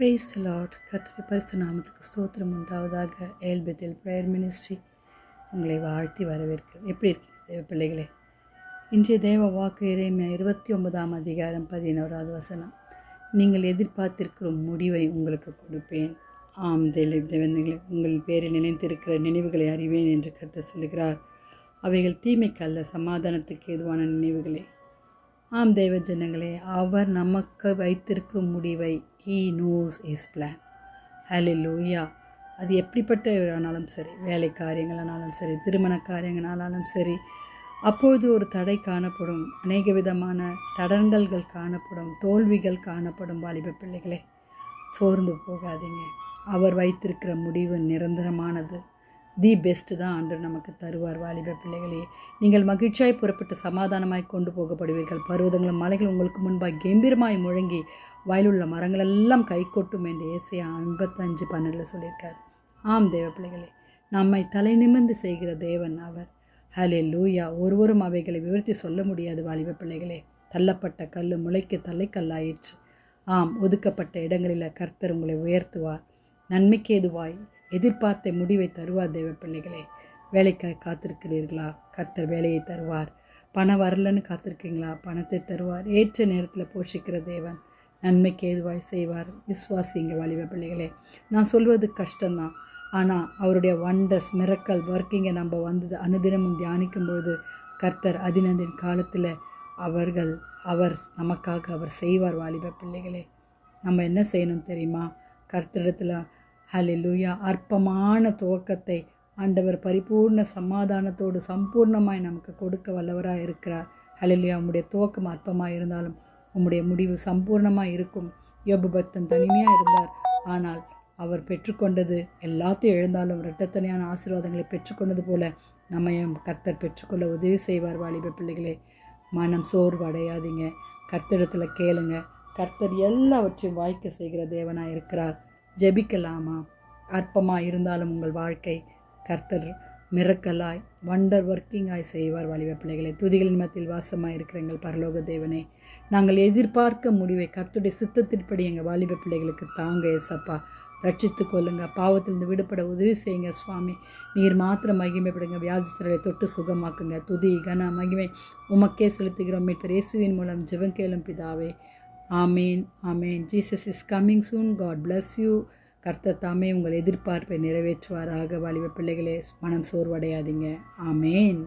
Praise the Lord. கர்த்தருடைய பரிசு நாமத்துக்கு ஸ்தோத்திரம் உண்டாவதாக. ஏல் பெத்தேல் ப்ரேயர் மினிஸ்ட்ரி உங்களை வாழ்த்தி வரவேற்கிறது. எப்படி இருக்கீங்க தேவ பிள்ளைகளே? இன்றைய தேவ வாக்கு எரேமியா 29ஆம் அதிகாரம் 11வது வசனம். நீங்கள் எதிர்பார்த்திருக்கிற முடிவை உங்களுக்கு கொடுப்பேன். ஆம் தேவனங்களே, உங்கள் பேரில் நினைத்திருக்கிற நினைவுகளை அறிவேன் என்று கர்த்தர் சொல்கிறார். அவைகள் தீமைக்கல்ல, சமாதானத்துக்கு ஏதுவான நினைவுகளே. ஆம் தேவ ஜனங்களே, அவர் நமக்கு வைத்திருக்கும் முடிவை He knows His plan. ஹல்லேலூயா. அது எப்படிப்பட்டனாலும் சரி, வேலை காரியங்களானாலும் சரி, திருமண காரியங்களானாலும் சரி, அப்பொழுது ஒரு தடை காணப்படும், அநேக விதமான தடங்கல்கள் காணப்படும், தோல்விகள் காணப்படும். வாலிப பிள்ளைகளே, சோர்ந்து போகாதீங்க. அவர் வைத்திருக்கிற முடிவு நிரந்தரமானது. தி பெஸ்ட்டு தான் ஆண்டவர் நமக்கு தருவார். வாலிப பிள்ளைகளே, நீங்கள் மகிழ்ச்சியாய் புறப்பட்டு சமாதானமாய் கொண்டு போகப்படுவீர்கள். பர்வதங்களும் மலைகள் உங்களுக்கு முன்பாக கம்பீரமாய் முழங்கி வயலுள்ள மரங்களெல்லாம் கை கொட்டும் என்று ஏசாயா 55:12 சொல்லியிருக்கார். ஆம் தேவ பிள்ளைகளே, நம்மை தலை நிமிர்ந்து செய்கிற தேவன் அவர். ஹல்லேலூயா. ஒருவரும் அவைகளை விவரித்து சொல்ல முடியாது. வாலிப பிள்ளைகளே, தள்ளப்பட்ட கல் முளைக்கு தலைக்கல்லாயிற்று. ஆம், ஒதுக்கப்பட்ட இடங்களில் கர்த்தர் உங்களை உயர்த்துவார். நன்மைக்கு ஏதுவாய் எதிர்பார்த்த முடிவை தருவார். தேவ பிள்ளைகளே, வேலைக்காக காத்திருக்கிறீர்களா? கர்த்தர் வேலையை தருவார். பணம் வரலன்னு காத்திருக்கீங்களா? பணத்தை தருவார். ஏற்ற நேரத்தில் போஷிக்கிற தேவன் நன்மைக்கு ஏதுவாய் செய்வார். விசுவாசிங்க வாலிப பிள்ளைகளே. நான் சொல்வது கஷ்டம்தான், ஆனால் அவருடைய வண்டர்ஸ் மிரக்கல் ஒர்க்கிங்கை நம்ம அனுதினமும் தியானிக்கும் பொழுது கர்த்தர் அதினதின் காலத்தில் அவர் நமக்காக அவர் செய்வார். வாலிப பிள்ளைகளே, நம்ம என்ன செய்யணும் தெரியுமா? கர்த்தரிடத்தில் ஹல்லேலூயா, அற்பமான துவக்கத்தை ஆண்டவர் பரிபூர்ண சமாதானத்தோடு சம்பூர்ணமாய் நமக்கு கொடுக்க வல்லவராக இருக்கிறார். ஹல்லேலூயா. உம்முடைய துவக்கம் அற்பமாக இருந்தாலும் உம்முடைய முடிவு சம்பூர்ணமாக இருக்கும். யோபு பக்தன் தனிமையாக இருந்தார், ஆனால் அவர் பெற்றுக்கொண்டது எல்லாத்தையும் எழுந்தாலும் இரட்டத்தனையான ஆசீர்வாதங்களை பெற்றுக்கொண்டது போல நம்மையும் கர்த்தர் பெற்றுக்கொள்ள உதவி செய்வார். வாலிப பிள்ளைகளே, மனம் சோர்வு அடையாதீங்க. கர்த்தரிடத்தில் கேளுங்க. கர்த்தர் எல்லாவற்றையும் வாய்க்க செய்கிற தேவனாக இருக்கிறார். ஜெபிக்கலாமா? அற்பமாக இருந்தாலும் உங்கள் வாழ்க்கை கர்த்தர் மிரக்கலாய் வண்டர் ஒர்க்கிங்காய் செய்வார். வாலிப பிள்ளைகளை, துதிகளின் மத்தியில் வாசமாக இருக்கிற எங்கள் பரலோக தேவனே, நாங்கள் எதிர்பார்க்க முடிவை கர்த்தருடைய சித்தத்தின்படி எங்கள் வாலிப பிள்ளைகளுக்கு தாங்க ஏசப்பா. ரட்சித்து கொள்ளுங்க. பாவத்திலிருந்து விடுபட உதவி செய்யுங்க சுவாமி. நீர் மாத்திரம் மகிமைப்படுங்க. வியாதிஸ்தரை தொட்டு சுகமாக்குங்க. துதி கன மகிமை உமக்கே செலுத்துகிறோம். மீட்பர் இயேசுவின் மூலம் ஜெபம் கேளும் பிதாவே. ஆமேன், ஆமேன். Jesus is coming soon. God bless you. கர்த்தர் தாமே உங்கள் எதிர்பார்ப்பை நிறைவேற்றுவாராக. வாலிப பிள்ளைகளே, மனம் சோர்வடையாதீங்க. ஆமேன்.